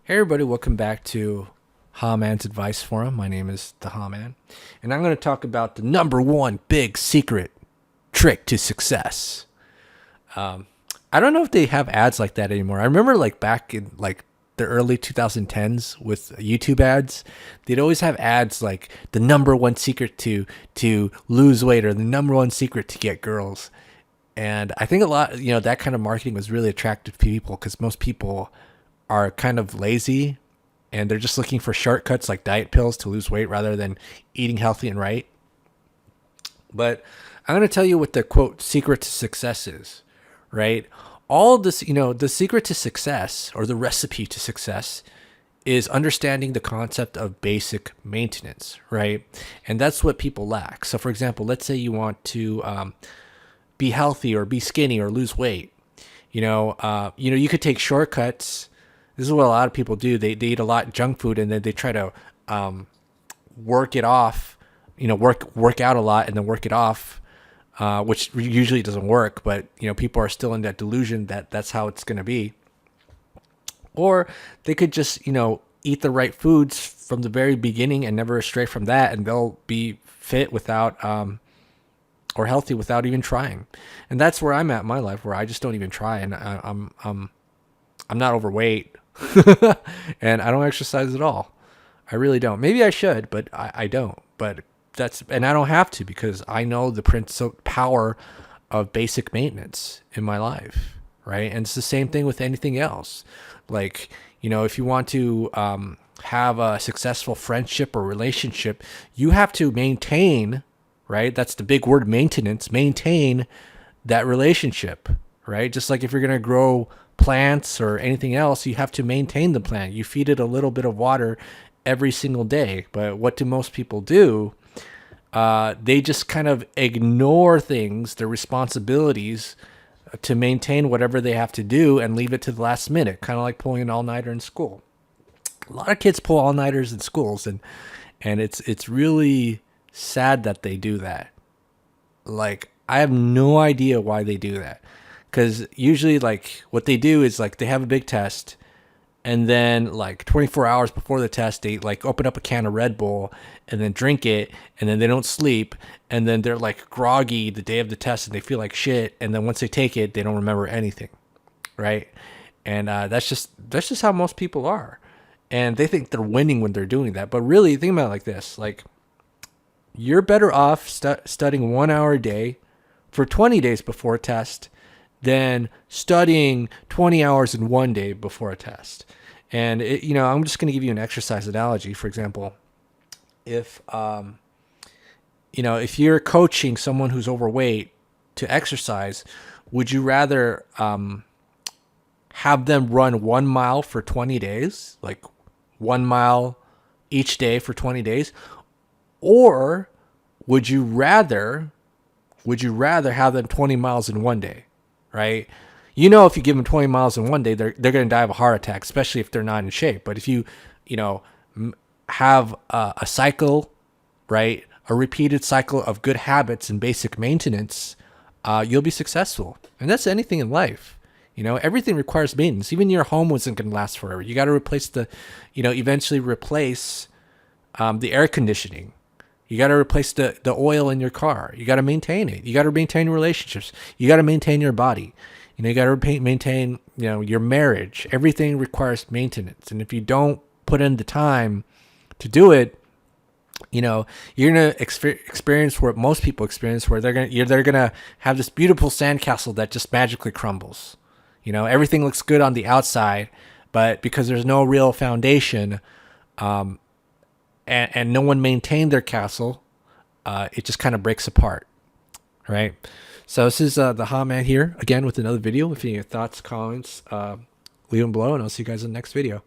Hey everybody, welcome back to Ha Man's Advice Forum. My name is the Ha Man, and I'm going to talk about the number one big secret trick to success. I don't know if they have ads like that anymore. I remember like back in like the early 2010s with YouTube ads, they'd always have ads like the number one secret to lose weight or the number one secret to get girls. And I think a lot, that kind of marketing was really attractive to people because most people are kind of lazy and they're just looking for shortcuts like diet pills to lose weight rather than eating healthy and right. But I'm going to tell you what the quote secret to success is, right? All this, the secret to success or the recipe to success is understanding the concept of basic maintenance, right? And that's what people lack. So for example, let's say you want to be healthy or be skinny or lose weight. You could take shortcuts. This is what a lot of people do. They eat a lot of junk food and then they try to work it off, work out a lot and then work it off, which usually doesn't work. But, people are still in that delusion that that's how it's going to be. Or they could just, eat the right foods from the very beginning and never stray from that. And they'll be fit without, or healthy without even trying. And that's where I'm at in my life, where I just don't even try. And I'm not overweight. And I don't exercise at all. I really don't. Maybe I should, but I don't. But and I don't have to because I know the power of basic maintenance in my life, right? And it's the same thing with anything else. Like, if you want to have a successful friendship or relationship, you have to maintain, right? That's the big word, maintenance. Maintain that relationship, right? Just like if you're going to grow plants or anything else, you have to maintain the plant. You feed it a little bit of water every single day. But what do most people do? They just kind of ignore things, their responsibilities to maintain whatever they have to do and leave it to the last minute, kind of like pulling an all-nighter in school. A lot of kids pull all-nighters in schools, and it's really sad that they do that. Like, I have no idea why they do that. Because usually, like, what they do is, like, they have a big test, and then, like, 24 hours before the test, they, like, open up a can of Red Bull, and then drink it, and then they don't sleep, and then they're, like, groggy the day of the test, and they feel like shit, and then once they take it, they don't remember anything, right? And that's just how most people are. And they think they're winning when they're doing that. But really, think about it like this. Like, you're better off studying 1 hour a day for 20 days before a test than studying 20 hours in 1 day before a test. And I'm just going to give you an exercise analogy. For example, if if you're coaching someone who's overweight to exercise, would you rather have them run 1 mile for 20 days, like 1 mile each day for 20 days, or would you rather have them 20 miles in 1 day? Right? If you give them 20 miles in 1 day, they're going to die of a heart attack, especially if they're not in shape. But if you, have a cycle, right? A repeated cycle of good habits and basic maintenance, you'll be successful. And that's anything in life. Everything requires maintenance. Even your home wasn't going to last forever. You got to eventually replace the air conditioning. You got to replace the oil in your car. You got to maintain it. You got to maintain relationships. You got to maintain your body. You got to maintain, your marriage. Everything requires maintenance. And if you don't put in the time to do it, you're going to experience what most people experience, where they're going to have this beautiful sandcastle that just magically crumbles. Everything looks good on the outside, but because there's no real foundation, and no one maintained their castle, it just kind of breaks apart, right? So this is the Ha Man here, again, with another video. If you have thoughts, comments, leave them below, and I'll see you guys in the next video.